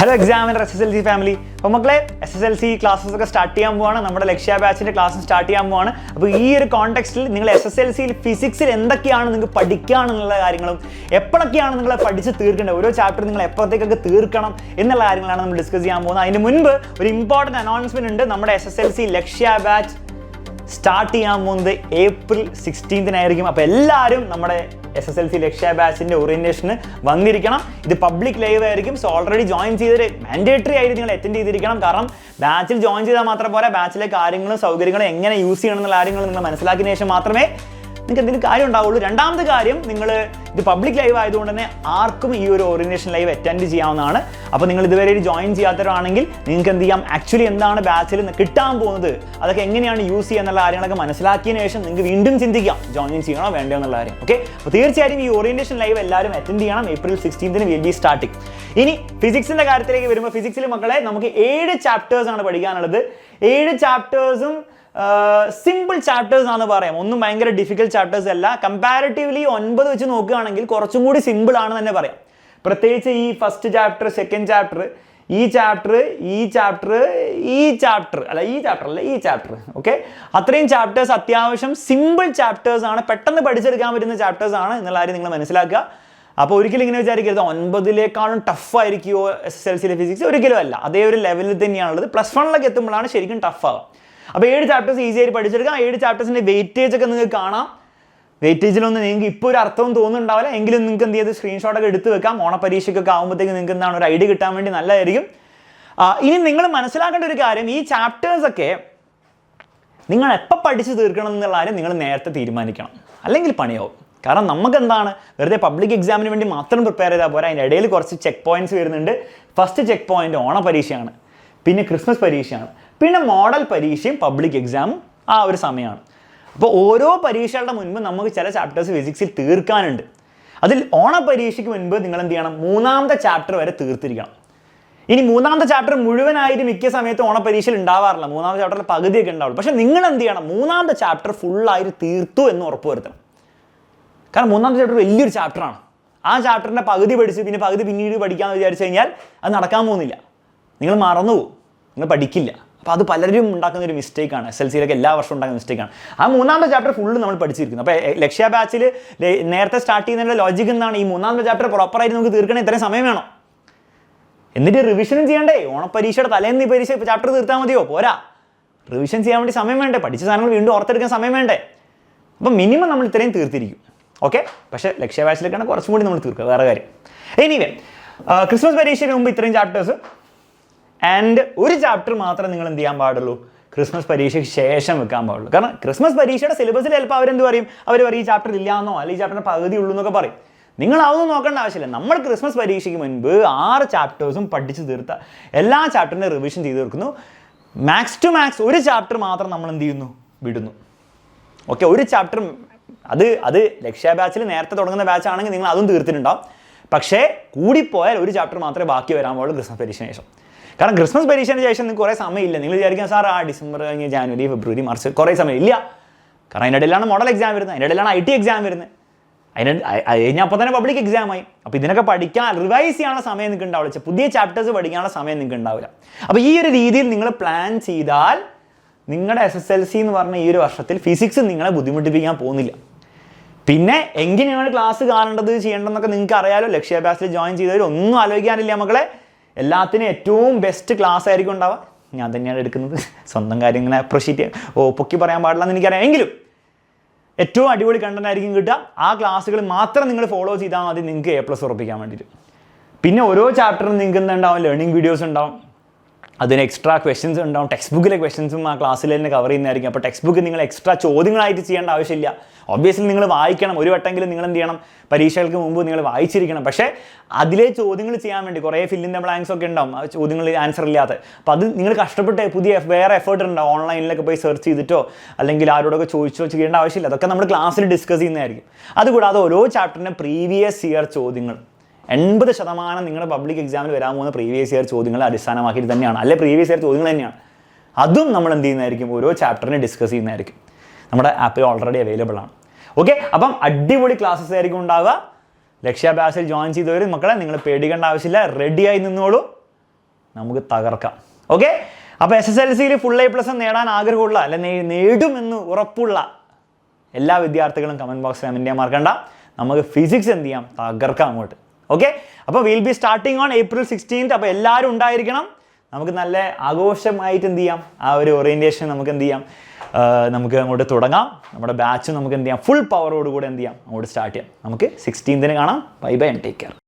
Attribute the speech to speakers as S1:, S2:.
S1: Hello examiner SSLC family. അപ്പോൾ മക്കളെ SSLC classes ഒക്കെ സ്റ്റാർട്ട് ചെയ്യാൻ പോവാണ്. നമ്മുടെ ലക്ഷ്യ ബാച്ചിൻ്റെ ക്ലാസ് സ്റ്റാർട്ട് ചെയ്യാൻ പോവാണ്. അപ്പോൾ ഈ ഒരു കോണ്ടെക്സ്റ്റിൽ നിങ്ങൾ SSLCയിൽ ഫിസിക്സിൽ എന്തൊക്കെയാണ് നിങ്ങൾക്ക് പഠിക്കാണെന്നുള്ള കാര്യങ്ങളും എപ്പോഴൊക്കെയാണ് നിങ്ങൾ പഠിച്ച് തീർക്കേണ്ടത്, ഓരോ ചാപ്റ്റർ നിങ്ങൾ എപ്പോഴത്തേക്കൊക്കെ തീർക്കണം എന്നുള്ള കാര്യങ്ങളാണ് നമ്മൾ ഡിസ്കസ് ചെയ്യാൻ പോകുന്നത്. അതിന് മുൻപ് ഒരു ഇമ്പോർട്ടൻറ്റ് അനൗൺസ്മെൻറ്റ് ഉണ്ട്. നമ്മുടെ SSLC ലക്ഷ്യ ബാച്ച് സ്റ്റാർട്ട് ചെയ്യാൻ പോകുന്നത് April 16 അപ്പോൾ എല്ലാവരും നമ്മുടെ SSLC ലക്ഷ്യ ബാച്ചിൻ്റെ ഓറിയൻറ്റേഷന് വന്നിരിക്കണം. ഇത് പബ്ലിക് ലൈവ് ആയിരിക്കും. സോ ഓൾറെഡി ജോയിൻ ചെയ്തിട്ട് മാൻഡേറ്ററി ആയിട്ട് നിങ്ങൾ അറ്റൻഡ് ചെയ്തിരിക്കണം. കാരണം ബാച്ചിൽ ജോയിൻ ചെയ്താൽ മാത്രം പോരാ, ബാച്ചിലെ കാര്യങ്ങളും സൗകര്യങ്ങളും എങ്ങനെ യൂസ് ചെയ്യണം എന്നുള്ള കാര്യങ്ങൾ നിങ്ങൾ മനസ്സിലാക്കിയതിന് ശേഷം മാത്രമേ നിങ്ങൾക്ക് എന്തെങ്കിലും കാര്യം ഉണ്ടാവുള്ളൂ. രണ്ടാമത്തെ കാര്യം, നിങ്ങൾ ഇത് പബ്ലിക് ലൈവ് ആയതുകൊണ്ട് തന്നെ ആർക്കും ഈ ഒരു ഓറിയൻറ്റേഷൻ ലൈവ് അറ്റൻഡ് ചെയ്യാവുന്നതാണ്. അപ്പോൾ നിങ്ങൾ ഇതുവരെ ജോയിൻ ചെയ്യാത്തവരാണെങ്കിൽ നിങ്ങൾക്ക് എന്ത് ചെയ്യാം, ആക്ച്വലി എന്താണ് ബാച്ചിൽ കിട്ടാൻ പോകുന്നത്, അതൊക്കെ എങ്ങനെയാണ് യൂസ് ചെയ്യുക എന്നുള്ള കാര്യങ്ങളൊക്കെ മനസ്സിലാക്കിയതിന് ശേഷം നിങ്ങൾക്ക് വീണ്ടും ചിന്തിക്കാം ജോയിൻ ചെയ്യണോ വേണ്ടോ എന്നുള്ള കാര്യം. ഓക്കെ, അപ്പോൾ തീർച്ചയായും ഈ ഓറിയൻറ്റേഷൻ ലൈവ് എല്ലാവരും അറ്റൻഡ് ചെയ്യണം. April 16 will be starting. ഇനി ഫിസിക്സിൻ്റെ കാര്യത്തിലേക്ക് വരുമ്പോൾ, ഫിസിക്സിൽ മക്കളെ നമുക്ക് 7 ചാപ്റ്റേഴ്സാണ് പഠിക്കാനുള്ളത്. 7 ചാപ്റ്റേഴ്സും സിമ്പിൾ ചാപ്റ്റേഴ്സ് ആണെന്ന് പറയാം. ഒന്നും ഭയങ്കര ഡിഫിക്കൽട്ട് ചാപ്റ്റേഴ്സ് അല്ല. കമ്പാരിറ്റീവ്ലി 9 വെച്ച് നോക്കുകയാണെങ്കിൽ കുറച്ചും കൂടി സിമ്പിൾ ആണെന്ന് തന്നെ പറയാം. പ്രത്യേകിച്ച് ഈ ഫസ്റ്റ് ചാപ്റ്റർ, സെക്കൻഡ് ചാപ്റ്റർ, ഈ ചാപ്റ്റർ ഓക്കെ, അത്രയും ചാപ്റ്റേഴ്സ് അത്യാവശ്യം സിമ്പിൾ ചാപ്റ്റേഴ്സ് ആണ്, പെട്ടെന്ന് പഠിച്ചെടുക്കാൻ പറ്റുന്ന ചാപ്റ്റേഴ്സ് ആണ് എന്നുള്ള കാര്യം നിങ്ങൾ മനസ്സിലാക്കുക. അപ്പോൾ ഒരിക്കലും ഇങ്ങനെ വിചാരിക്കരുത് 9ലേക്കാളും ടഫായിരിക്കുമോ SSLCയിലെ ഫിസിക്സ്. ഒരിക്കലും അല്ല, അതേ ഒരു ലെവലിൽ തന്നെയാണുള്ളത്. +1 എത്തുമ്പോഴാണ് ശരിക്കും ടഫാവുക. അപ്പോൾ 7 ചാപ്റ്റേഴ്സ് ഈസി ആയിട്ട് പഠിച്ചെടുക്കാം. 7 ചാപ്റ്റേഴ്സിൻ്റെ വെയിറ്റേജ് ഒക്കെ നിങ്ങൾക്ക് കാണാം. വെയിറ്റേജിലൊന്നും നിങ്ങൾക്ക് ഇപ്പോൾ ഒരു അർത്ഥവും തോന്നുന്നുണ്ടാവില്ല. എങ്കിലും നിങ്ങൾക്ക് എന്ത് ചെയ്ത് സ്ക്രീൻഷോട്ടൊക്കെ എടുത്ത് വെക്കാം. ഓണപരീക്ഷയ്ക്കൊക്കെ ആകുമ്പോഴത്തേക്ക് നിങ്ങൾക്ക് എന്താണ് ഒരു ഐഡിയ കിട്ടാൻ വേണ്ടി നല്ലതായിരിക്കും. ഇനി നിങ്ങൾ മനസ്സിലാക്കേണ്ട ഒരു കാര്യം, ഈ ചാപ്റ്റേഴ്സൊക്കെ നിങ്ങൾ എപ്പോൾ പഠിച്ച് തീർക്കണം എന്നുള്ള കാര്യം നിങ്ങൾ നേരത്തെ തീരുമാനിക്കണം, അല്ലെങ്കിൽ പണിയാവും. കാരണം നമുക്ക് എന്താണ്, വെറുതെ പബ്ലിക് എക്സാമിന് വേണ്ടി മാത്രം പ്രിപ്പയർ ചെയ്താൽ പോരാ. അതിൻ്റെ ഇടയിൽ കുറച്ച് ചെക്ക് പോയിന്റ്സ് വരുന്നുണ്ട്. ഫസ്റ്റ് ചെക്ക് പോയിന്റ് ഓണപരീക്ഷയാണ്, പിന്നെ ക്രിസ്മസ് പരീക്ഷയാണ്, പിന്നെ മോഡൽ പരീക്ഷയും പബ്ലിക് എക്സാമും ആ ഒരു സമയമാണ്. അപ്പോൾ ഓരോ പരീക്ഷകളുടെ മുൻപ് നമുക്ക് ചില ചാപ്റ്റേഴ്സ് ഫിസിക്സിൽ തീർക്കാനുണ്ട്. അതിൽ ഓണപരീക്ഷയ്ക്ക് മുൻപ് നിങ്ങൾ എന്ത് ചെയ്യണം, 3ാമത്തെ ചാപ്റ്റർ വരെ തീർത്തിരിക്കണം. ഇനി 3ാമത്തെ ചാപ്റ്റർ മുഴുവനായിട്ട് മിക്ക സമയത്ത് ഓണപരീക്ഷയിൽ ഉണ്ടാവാറില്ല. 3ാമത്തെ ചാപ്റ്ററിൽ പകുതിയൊക്കെ ഉണ്ടാവുള്ളൂ. പക്ഷേ നിങ്ങൾ എന്ത് ചെയ്യണം, 3ാമത്തെ ചാപ്റ്റർ ഫുള്ളായിട്ട് തീർത്തു എന്ന് ഉറപ്പ് വരുത്തണം. കാരണം 3ാമത്തെ ചാപ്റ്റർ വലിയൊരു ചാപ്റ്ററാണ്. ആ ചാപ്റ്ററിൻ്റെ പകുതി പഠിച്ച് പിന്നെ പകുതി പിന്നീട് പഠിക്കാമെന്ന് വിചാരിച്ചു കഴിഞ്ഞാൽ അത് നടക്കാൻ പോകുന്നില്ല. നിങ്ങൾ മറന്നു പോകും, നിങ്ങൾ പഠിക്കില്ല. അപ്പോൾ അത് പലരും ഉണ്ടാക്കുന്ന ഒരു മിസ്റ്റേക്കാണ്. SSLCയിലൊക്കെ എല്ലാ വർഷവും ഉണ്ടാക്കുന്ന മിസ്റ്റേക്കാണ്. ആ 3ാമത്തെ ചാപ്റ്റർ ഫുള്ള് നമ്മൾ പഠിച്ചിരിക്കുന്നു. അപ്പോൾ ലക്ഷ്യ ബാച്ചിൽ നേരത്തെ സ്റ്റാർട്ട് ചെയ്യുന്നതിൻ്റെ ലോജിക്ക് എന്താണ്, ഈ 3ാമത്തെ ചാപ്റ്റർ പ്രോപ്പറായിട്ട് നമുക്ക് തീർക്കണേ ഇത്രയും സമയം വേണം. എന്നിട്ട് റിവിഷനും ചെയ്യണ്ടേ. ഓണപരീക്ഷയുടെ തലേന്ന് ഈ പരീക്ഷ ചാപ്റ്റർ തീർത്താൽ മതിയോ? പോരാ, റിവിഷൻ ചെയ്യാൻ വേണ്ടി സമയം വേണ്ടേ, പഠിച്ച സാധനങ്ങൾ വീണ്ടും ഓർത്തെടുക്കാൻ സമയം വേണ്ടേ. അപ്പം മിനിമം നമ്മൾ ഇത്രയും തീർത്തിരിക്കും. ഓക്കെ, പക്ഷേ ലക്ഷ്യ ബാച്ചിലേക്കാണ് കുറച്ചും കൂടി നമ്മൾ തീർക്കുക, വേറെ കാര്യം. എനിവേ, ക്രിസ്മസ് പരീക്ഷയ്ക്ക് മുമ്പ് ഇത്രയും ചാപ്റ്റേഴ്സ് ആൻഡ് ഒരു ചാപ്റ്റർ മാത്രം നിങ്ങൾ എന്ത് ചെയ്യാൻ പാടുള്ളൂ, ക്രിസ്മസ് പരീക്ഷയ്ക്ക് ശേഷം വെക്കാൻ പാടുള്ളൂ. കാരണം ക്രിസ്മസ് പരീക്ഷയുടെ സിലബസിൽ ചിലപ്പോൾ അവരെന്ത് പറയും, അവർ പറയും ഈ ചാപ്റ്റർ ഇല്ലാന്നോ അല്ലെങ്കിൽ ഈ ചാപ്റ്ററിന് പകുതി ഉള്ളൂ എന്നൊക്കെ പറയും. നിങ്ങൾ അതൊന്നും നോക്കേണ്ട ആവശ്യമില്ല. നമ്മൾ ക്രിസ്മസ് പരീക്ഷയ്ക്ക് മുൻപ് 6 ചാപ്റ്റേഴ്സും പഠിച്ച് തീർത്ത എല്ലാ ചാപ്റ്ററിൻ്റെ റിവിഷൻ ചെയ്ത് തീർക്കുന്നു. മാക്സ് ടു മാക്സ് ഒരു ചാപ്റ്റർ മാത്രം നമ്മൾ എന്ത് ചെയ്യുന്നു, വിടുന്നു. ഓക്കെ, ഒരു ചാപ്റ്റർ അത് ലക്ഷ്യ ബാച്ചിൽ നേരത്തെ തുടങ്ങുന്ന ബാച്ച് ആണെങ്കിൽ നിങ്ങൾ അതും തീർത്തിട്ടുണ്ടാവും. പക്ഷേ കൂടിപ്പോയാൽ ഒരു ചാപ്റ്റർ മാത്രമേ ബാക്കി വരാൻ പാടുള്ളൂ ക്രിസ്മസ് പരീക്ഷയ്ക്ക് ശേഷം. കാരണം ക്രിസ്മസ് പരീക്ഷയ്ക്ക് ശേഷം നിങ്ങൾക്ക് കുറേ സമയമില്ല. നിങ്ങൾ വിചാരിക്കാം സാർ ഡിസംബർ കഴിഞ്ഞ് ജാനുവരി ഫെബ്രുവരി മാർച്ച് കുറേ സമയം ഇല്ല. കാരണം അതിൻ്റെ ഇടയിലാണ് മോഡൽ എക്സാം വരുന്നത്, അതിൻ്റെ ഇടയിലാണ് IT എക്സാം വരുന്നത്, കഴിഞ്ഞാൽ അപ്പോൾ തന്നെ പബ്ലിക് എക്സാം ആയി. അപ്പോൾ ഇതിനൊക്കെ പഠിക്കാൻ റിവൈസ് ചെയ്യാനുള്ള സമയം നിങ്ങൾക്ക് ഉണ്ടാവില്ല, പുതിയ ചാപ്റ്റേഴ്സ് പഠിക്കാനുള്ള സമയം നിങ്ങൾക്ക് ഉണ്ടാവില്ല. അപ്പോൾ ഈ ഒരു രീതിയിൽ നിങ്ങൾ പ്ലാൻ ചെയ്താൽ നിങ്ങളുടെ SSLC എന്ന് പറഞ്ഞ ഈ ഒരു വർഷത്തിൽ ഫിസിക്സ് നിങ്ങളെ ബുദ്ധിമുട്ടിപ്പിക്കാൻ പോകുന്നില്ല. പിന്നെ എങ്ങനെയാണ് ക്ലാസ് കാണേണ്ടത് ചെയ്യേണ്ടതെന്നൊക്കെ നിങ്ങൾക്ക് അറിയാലോ. ലക്ഷ്യ ബാച്ചിൽ ജോയിൻ ചെയ്തവർ ഒന്നും ആലോചിക്കാനില്ല മക്കളെ. എല്ലാത്തിനും ഏറ്റവും ബെസ്റ്റ് ക്ലാസ് ആയിരിക്കും ഉണ്ടാവുക. ഞാൻ തന്നെയാണ് എടുക്കുന്നത്, സ്വന്തം കാര്യങ്ങളെ അപ്രിഷ്യേറ്റ് പൊക്കി പറയാൻ പാടില്ല എന്ന് എനിക്കറിയാം. എങ്കിലും ഏറ്റവും അടിപൊളി കണ്ടന്റ് ആയിരിക്കും കിട്ടുക. ആ ക്ലാസ്സുകൾ മാത്രം നിങ്ങൾ ഫോളോ ചെയ്താൽ മതി നിങ്ങൾക്ക് A+ ഉറപ്പിക്കാൻ വേണ്ടിയിട്ട്. പിന്നെ ഓരോ ചാപ്റ്ററിനും നിങ്ങൾക്ക് എന്തുണ്ടാവും, ലേണിംഗ് വീഡിയോസ് ഉണ്ടാവും, അതിന് എക്സ്ട്രാ ക്വസ്റ്റ്യൻസ് ഉണ്ടാവും. ടെക്സ്റ്റ് ബുക്കിലെ ക്വസ്റ്റ്യൻസും ആ ക്ലാസ്സിൽ തന്നെ കവർ ചെയ്യുന്നതായിരിക്കും. അപ്പോൾ ടെക്സ്റ്റ് ബുക്ക് നിങ്ങൾ എക്സ്ട്രാ ചോദ്യങ്ങളായിട്ട് ചെയ്യേണ്ട ആവശ്യമില്ല. ഒബ്വിയസ്ലി നിങ്ങൾ വായിക്കണം, ഒരു വട്ടെങ്കിലും നിങ്ങൾ എന്ത് ചെയ്യണം, പരീക്ഷകൾക്ക് മുമ്പ് നിങ്ങൾ വായിച്ചിരിക്കണം. പക്ഷേ അതിലെ ചോദ്യങ്ങൾ ചെയ്യാൻ വേണ്ടി കുറേ ഫിൽ ഇൻ ദ ബ്ലാങ്ക്സ് ഒക്കെ ഉണ്ടാവും, ആ ചോദ്യങ്ങൾ ആൻസർ ഇല്ലാത്ത. അപ്പോൾ അത് നിങ്ങൾ കഷ്ടപ്പെട്ട് വേറെ എഫേർട്ട് ഉണ്ടാവും. ഓൺലൈനിലൊക്കെ പോയി സെർച്ച് ചെയ്തിട്ടോ അല്ലെങ്കിൽ ആരോടൊക്കെ ചോദിച്ചോ ചെയ്യേണ്ട ആവശ്യമില്ല. അതൊക്കെ നമ്മൾ ക്ലാസ്സിൽ ഡിസ്കസ് ചെയ്യുന്നതായിരിക്കും. അതുകൂടാതെ ഓരോ ചാപ്റ്ററിൻ്റെ പ്രീവിയസ് ഇയർ ചോദ്യങ്ങൾ 80% നിങ്ങളുടെ പബ്ലിക് എക്സാമിൽ വരാൻ പോകുന്ന പ്രീവിയസ് ഇയർ ചോദ്യങ്ങളെ അടിസ്ഥാനമാക്കിയിട്ട് തന്നെയാണ്, അല്ലെ പ്രീവിയസ് ഇയർ ചോദ്യങ്ങൾ തന്നെയാണ്. അതും നമ്മൾ എന്ത് ചെയ്യുന്നതായിരിക്കും, ഓരോ ചാപ്റ്ററിനെ ഡിസ്കസ് ചെയ്യുന്നതായിരിക്കും. നമ്മുടെ ആപ്പിൽ ഓൾറെഡി അവൈലബിൾ ആണ്. ഓക്കെ, അപ്പം അടിപൊളി ക്ലാസ്സസ് ആയിരിക്കും ഉണ്ടാവുക. ലക്ഷ്യ ബാച്ചിൽ ജോയിൻ ചെയ്തവർ മക്കളെ നിങ്ങൾ പേടിക്കേണ്ട ആവശ്യമില്ല, റെഡിയായി നിന്നോളൂ. നമുക്ക് തകർക്കാം. ഓക്കെ, അപ്പോൾ SSLCയിൽ ഫുൾ A+ നേടാൻ ആഗ്രഹമുള്ള അല്ലെ നേടുമെന്ന് ഉറപ്പുള്ള എല്ലാ വിദ്യാർത്ഥികളും കമൻറ്റ് ബോക്സിൽ കമൻറ്റ് ചെയ്യാൻ മറക്കണ്ട. നമുക്ക് ഫിസിക്സ് എന്ത് ചെയ്യാം, തകർക്കാം അങ്ങോട്ട്. ഓക്കെ, അപ്പോൾ will be starting on April 16th. അപ്പോൾ എല്ലാവരും ഉണ്ടായിരിക്കണം. നമുക്ക് നല്ല ആഘോഷമായിട്ട് എന്ത് ചെയ്യാം, ആ ഒരു ഓറിയൻറ്റേഷൻ നമുക്ക് എന്ത് ചെയ്യാം, നമുക്ക് അങ്ങോട്ട് തുടങ്ങാം. നമ്മുടെ ബാച്ച് നമുക്ക് എന്ത് ചെയ്യാം, ഫുൾ പവറോടുകൂടെ എന്ത് ചെയ്യാം, അങ്ങോട്ട് സ്റ്റാർട്ട് ചെയ്യാം. നമുക്ക് 16th കാണാം. Bye bye and take care.